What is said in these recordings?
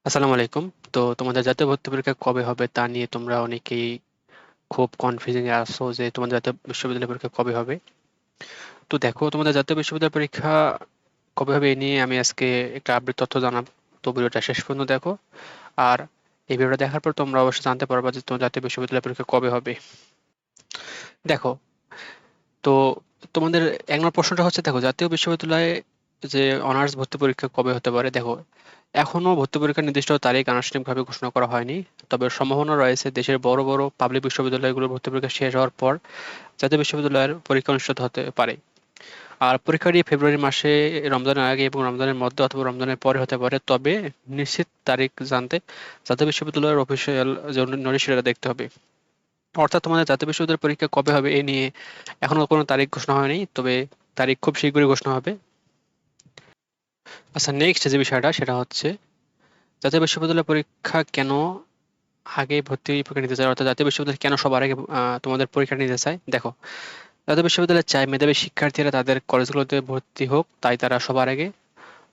আসসালামু আলাইকুম। তো তোমাদের জাতীয় ভর্তি পরীক্ষা কবে হবে তা নিয়ে তোমরা অনেকেই খুব কনফিউজিং এ আছো যে তোমাদের জাতীয় বিশ্ববিদ্যালয় পরীক্ষা কবে হবে। তো দেখো, তোমাদের জাতীয় বিশ্ববিদ্যালয় পরীক্ষা কবে হবে এ নিয়ে আমি আজকে একটা আপডেট তথ্য জানাবো। তো ভিডিওটা শেষ পর্যন্ত দেখো। আর এই ভিডিওটা দেখার পর তোমরা অবশ্যই জানতে পারবা যে তোমার জাতীয় বিশ্ববিদ্যালয় পরীক্ষা কবে হবে। দেখো, তো তোমাদের এক নম্বর প্রশ্নটা হচ্ছে, দেখো জাতীয় বিশ্ববিদ্যালয়ে যে অনার্স ভর্তি পরীক্ষা কবে হতে পারে। দেখো, এখনো ভর্তি পরীক্ষার নির্দিষ্ট তারিখ আনুষ্ঠানিকভাবে ঘোষণা করা হয়নি। তবে সম্ভাবনা রয়েছে দেশের বড় বড় পাবলিক বিশ্ববিদ্যালয়গুলোর ভর্তি পরীক্ষা শেষ হওয়ার পর জাতীয় বিশ্ববিদ্যালয়ের পরীক্ষা অনুষ্ঠিত হতে পারে। আর পরীক্ষাটি ফেব্রুয়ারি মাসে রমজানের আগে এবং রমজানের মধ্যে অথবা রমজানের পরে হতে পারে। তবে নিশ্চিত তারিখ জানতে জাতীয় বিশ্ববিদ্যালয়ের অফিসিয়াল যে নোটিশ সেটা দেখতে হবে। অর্থাৎ তোমাদের জাতীয় বিশ্ববিদ্যালয়ের পরীক্ষা কবে হবে এ নিয়ে এখনো কোনো তারিখ ঘোষণা হয়নি, তবে তারিখ খুব শীঘ্রই ঘোষণা হবে। আচ্ছা, নেক্সট যে বিষয়টা সেটা হচ্ছে জাতীয় বিশ্ববিদ্যালয় পরীক্ষা কেন আগে ভর্তি পরীক্ষা নিতে চায়, অর্থাৎ জাতীয় বিশ্ববিদ্যালয় কেন সবার আগে তোমাদের পরীক্ষা নিতে চায়। দেখো, জাতীয় বিশ্ববিদ্যালয় চায় মেধাবী শিক্ষার্থীরা তাদের কলেজগুলোতে ভর্তি হোক, তাই তারা সবার আগে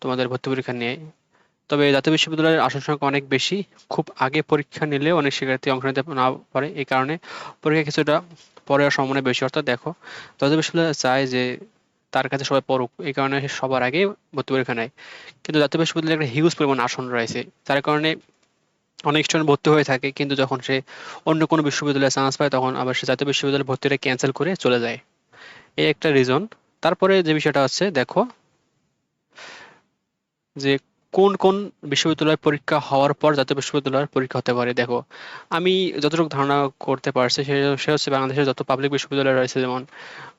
তোমাদের ভর্তি পরীক্ষা নেয়। তবে জাতীয় বিশ্ববিদ্যালয়ের আসন সংখ্যা অনেক বেশি, খুব আগে পরীক্ষা নিলেও অনেক শিক্ষার্থী অংশ নিতে না পারে। এই কারণে পরীক্ষা কিছুটা পরে হওয়ার সম্ভাবনা বেশি। অর্থাৎ দেখো, জাতীয় বিশ্ববিদ্যালয় চায় যে তার কাছে সবাই পড়ুক, এই কারণে সে সবার আগে ভর্তি পরীক্ষা নেয়। কিন্তু জাতীয় বিশ্ববিদ্যালয়ে একটা হিউজ পরিমাণ আসন রয়েছে, যার কারণে অনেক স্টুডেন্ট ভর্তি হয়ে থাকে, কিন্তু যখন সে অন্য কোনো বিশ্ববিদ্যালয়ে চান্স পায় তখন আবার সে জাতীয় বিশ্ববিদ্যালয়ে ভর্তিটা ক্যান্সেল করে চলে যায়। এই একটা রিজন। তারপরে যে বিষয়টা হচ্ছে, দেখো যে কোন কোন বিশ্ববিদ্যালয় পরীক্ষা হওয়ার পর জাতীয় বিশ্ববিদ্যালয়ের পরীক্ষা হতে পারে। দেখো, আমি যতটুকু ধারণা করতে পারছি সে হচ্ছে বাংলাদেশের যত পাবলিক বিশ্ববিদ্যালয় রয়েছে, যেমন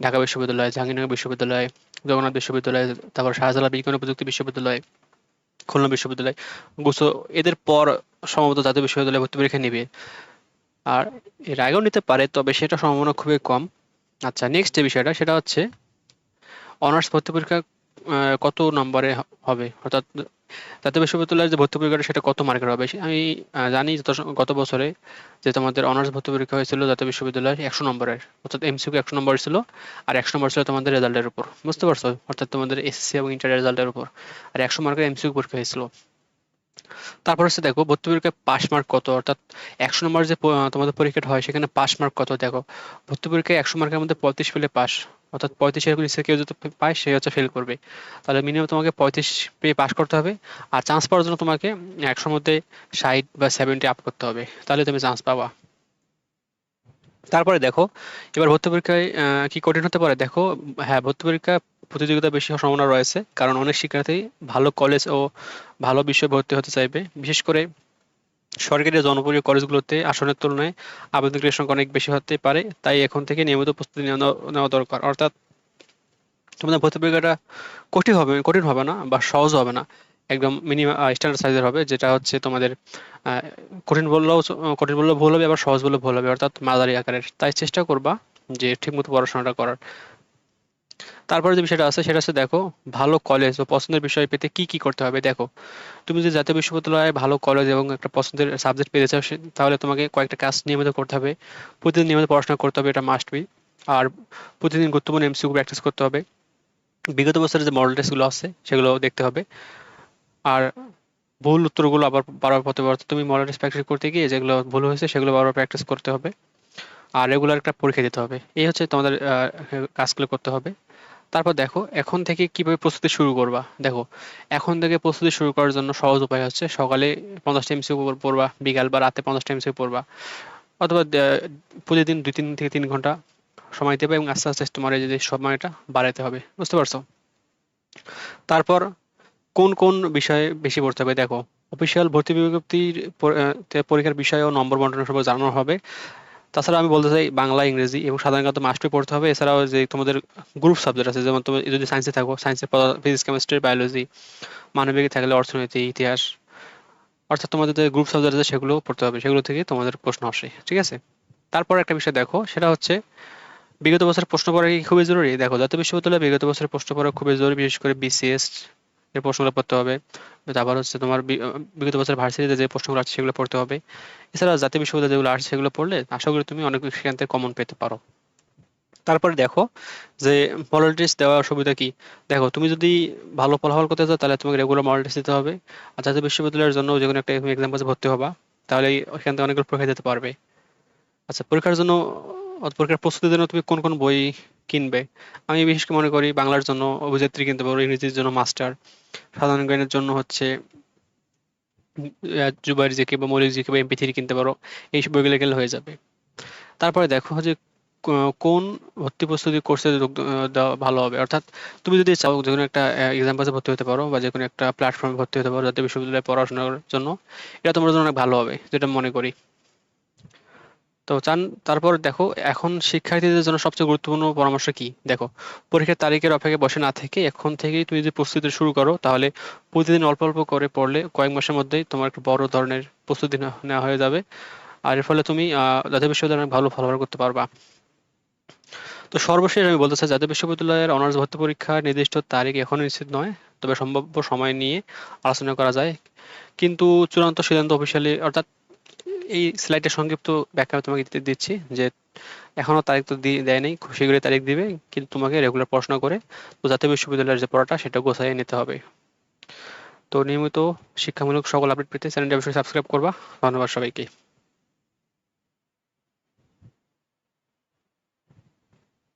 ঢাকা বিশ্ববিদ্যালয়, জাহাঙ্গীরনগর বিশ্ববিদ্যালয়, জগন্নাথ বিশ্ববিদ্যালয়, তারপর শাহজালাল বিজ্ঞান ও প্রযুক্তি বিশ্ববিদ্যালয়, খুলনা বিশ্ববিদ্যালয়, গুছো, এদের পর সম্ভবত জাতীয় বিশ্ববিদ্যালয় ভর্তি পরীক্ষা নেবে। আর এর আগেও নিতে পারে, তবে সেটা সম্ভাবনা খুবই কম। আচ্ছা, নেক্সট যে বিষয়টা সেটা হচ্ছে অনার্স ভর্তি পরীক্ষা কত নম্বরে হবে, অর্থাৎ জাতীয় বিশ্ববিদ্যালয়ের যে ভর্তি পরীক্ষাটা সেটা কত মার্কের হবে। আমি জানি গত বছরে যে তোমাদের অনার্স ভর্তি পরীক্ষা হয়েছিল জাতীয় বিশ্ববিদ্যালয়ের 100 নম্বরের, অর্থাৎ এমসিকিউ 100 নম্বর ছিল। আর 100 নম্বর ছিল তোমাদের রেজাল্টের উপর, বুঝতে পারছো, অর্থাৎ তোমাদের এসএসসি এবং ইন্টার রেজাল্টের উপর। আর 100 মার্কের এমসিকিউ পরীক্ষা হয়েছিল। তারপর হচ্ছে দেখো ভর্তি পরীক্ষায় পাস মার্ক কত, অর্থাৎ 100 নম্বর যে তোমাদের পরীক্ষাটা হয় সেখানে পাস মার্ক কত। দেখো, ভর্তি পরীক্ষায় 100 মার্কের মধ্যে 35 পেলে পাস, অর্থাৎ 35-এর নিচে কেউ যদি পায় সে হচ্ছে ফেল করবে। তাহলে মিনিমাম তোমাকে 35 পেয়ে পাস করতে হবে। আর চান্স পাওয়ার জন্য তোমাকে 100-র মধ্যে 60 বা 70 আপ করতে হবে, তাহলে তুমি চান্স পাবা। তারপরে দেখো, এবার ভর্তি পরীক্ষায় কি কঠিন হতে পারে। দেখো, হ্যাঁ, ভর্তি পরীক্ষা প্রতিযোগিতা বেশি হওয়ার সম্ভাবনা রয়েছে, কারণ অনেক শিক্ষার্থী ভালো কলেজ ও ভালো বিষয়ে ভর্তি হতে চাইবে। বিশেষ করে সরকারি জনপ্রিয় কলেজগুলোতে আসনের তুলনায় আবেদনের সংখ্যা অনেক বেশি হতে পারে। তাই এখন থেকে নিয়মিত প্রস্তুতি নেওয়া নেওয়া দরকার। অর্থাৎ তোমাদের ভর্তি পরীক্ষাটা কঠিন হবে না বা সহজ হবে না, একদম মিনিমাম স্ট্যান্ডার্ড সাইজের হবে, যেটা হচ্ছে তোমাদের আহ, কঠিন বললেও ভুল হবে, আবার সহজ বললেও ভুল হবে, অর্থাৎ মাঝারি আকারের। তাই চেষ্টা করবা যে ঠিকমতো পড়াশোনাটা করার। তারপরে যে বিষয়টা আছে সেটা হচ্ছে, দেখো ভালো কলেজ ও পছন্দের বিষয় পেতে কি কি করতে হবে। দেখো, তুমি যদি জাতীয় বিশ্ববিদ্যালয়ে ভালো কলেজ এবং একটা পছন্দের সাবজেক্ট পেতে চাও তাহলে তোমাকে কয়েকটা কাজ নিয়মিত করতে হবে। প্রতিদিন নিয়মিত পড়াশোনা করতে হবে, এটা মাস্ট বি। আর প্রতিদিন গুরুত্বপূর্ণ এমসিকিউ প্র্যাকটিস করতে হবে। বিগত বছরের যে মডেল টেস্টগুলো আছে সেগুলো দেখতে হবে। আর ভুল উত্তরগুলো আবার বারবার হতে পারতো, তুমি মডেল টেস্ট প্র্যাকটিস করতে গিয়ে যেগুলো ভুল হয়েছে সেগুলো বারবার প্র্যাকটিস করতে হবে। আর রেগুলার একটা পরীক্ষা দিতে হবে। এই হচ্ছে তোমাদের কাজগুলো করতে হবে। তারপর দেখো, এখন থেকে কিভাবে প্রস্তুতি শুরু করবা। দেখো, এখন থেকে প্রস্তুতি শুরু করার জন্য সহজ উপায় হচ্ছে সকালে 50টা এমসিকিউ পড়বা, বিকাল বা রাতে 50টা এমসিকিউ পড়বা, অথবা প্রতিদিন 2-3 থেকে 3 ঘন্টা সময় দেবে এবং আস্তে আস্তে তোমার এই যে সময়টা বাড়াতে হবে, বুঝতে পারছো। তারপর কোন কোন বিষয়ে বেশি পড়তে হবে। দেখো, অফিসিয়াল ভর্তি বিজ্ঞপ্তির তে পরীক্ষার বিষয় ও নম্বর বন্টনের সময় জানানো হবে। তাছাড়া আমি বলতে চাই বাংলা, ইংরেজি এবং সাধারণত মাস্টই পড়তে হবে। এছাড়াও যে তোমাদের গ্রুপ সাবজেক্ট আছে, যেমন তুমি যদি সায়েন্সে থাকো সায়েন্সের ফিজিক্স, কেমিস্ট্রি, বায়োলজি, মানবিকে থাকলে অর্থনীতি, ইতিহাস, অর্থাৎ তোমাদের যে গ্রুপ সাবজেক্ট আছে সেগুলো পড়তে হবে, সেগুলো থেকে তোমাদের প্রশ্ন আসে, ঠিক আছে। তারপর একটা বিষয় দেখো, সেটা হচ্ছে বিগত বছরের প্রশ্ন পড়া কি খুবই জরুরি। দেখো, জাতীয় বিশ্ববিদ্যালয়ে বিগত বছরের প্রশ্ন পড়া খুবই জরুরি, বিশেষ করে বিসিএস এর প্রশ্নগুলো পড়তে হবে। তারপর হচ্ছে তোমার বিগত বছরের ভার্সিটিতে যে প্রশ্নগুলো আছে সেগুলো পড়তে হবে। এছাড়া জাতীয় বিশ্ববিদ্যালয়ে যেগুলো আসছে সেগুলো পড়লে আশা করি তুমি অনেক সেখান থেকে কমন পেতে পারো। তারপরে দেখো যে মডেল টেস্ট দেওয়ার সুবিধা কি। দেখো তুমি যদি ভালো ফলাফল করতে চাও তাহলে তোমাকে রেগুলার মডেল টেস্ট দিতে হবে। আর জাতীয় বিশ্ববিদ্যালয়ের জন্য যে কোনো একটা তুমি এক্সাম পাশে ভর্তি হবা, তাহলে ওইখান থেকে অনেকগুলো পরীক্ষা দিতে পারবে। আচ্ছা, পরীক্ষার জন্য পরীক্ষার প্রস্তুতির জন্য তুমি কোন কোন বই কিনবে? আমি বিশেষ করে মনে করি বাংলার জন্য অভিযাত্রী কিনতে পারো, ইংরেজির জন্য মাস্টার, সাধারণ জ্ঞানের জন্য হচ্ছে জুবাইর জিকে বা মৌলিক জিকে বা এমপি3 কিনতে পারো। এই সব বইগুলো গেলে হয়ে যাবে। তারপরে দেখো যে কোন ভর্তি প্রস্তুতি কোর্সে দেওয়া ভালো হবে, অর্থাৎ তুমি যদি চাও যে কোনো একটা এক্সাম পাসে ভর্তি হতে পারো বা যে কোনো একটা প্ল্যাটফর্মে ভর্তি হতে পারো জাতীয় বিশ্ববিদ্যালয়ে পড়াশোনার জন্য, এটা তোমার জন্য অনেক ভালো হবে যেটা মনে করি। তো তারপর দেখো এখন শিক্ষার্থীদের জন্য সবচেয়ে গুরুত্বপূর্ণ পরামর্শ কি। দেখো, পরীক্ষার তারিখের অপেক্ষায় বসে না থেকে এখন থেকেই তুমি যদি প্রস্তুতি শুরু করো, তাহলে প্রতিদিন অল্প অল্প করে পড়লে কয়েক মাসের মধ্যেই তোমার একটা বড় ধরনের প্রস্তুতি নেওয়া হয়ে যাবে। আর এর ফলে তুমি জাতীয় বিশ্ববিদ্যালয়ে অনেক ভালো ফলাফল করতে পারবা। তো সর্বশেষ আমি বলতে চাই, জাতীয় বিশ্ববিদ্যালয়ের অনার্স ভর্তি পরীক্ষার নির্দিষ্ট তারিখ এখনো নিশ্চিত নয়, তবে সম্ভাব্য সময় নিয়ে আলোচনা করা যায়। কিন্তু চূড়ান্ত সিদ্ধান্ত অফিসিয়ালি, অর্থাৎ এই স্লাইডের সংক্ষিপ্ত ব্যাখ্যা আমি তোমাকে দিচ্ছি যে এখনো তারিখ তো দেয় নাই, খুব শীঘ্রই তারিখ দিবে, কিন্তু তোমাকে রেগুলার পড়াশোনা করে তো জাতীয় বিশ্ববিদ্যালয়ের যে পড়াটা সেটা গোছায় নিতে হবে। তো নিয়মিত শিক্ষামূলক সকল আপডেট পেতে চ্যানেলটি অবশ্যই সাবস্ক্রাইব করবা। ধন্যবাদ সবাইকে।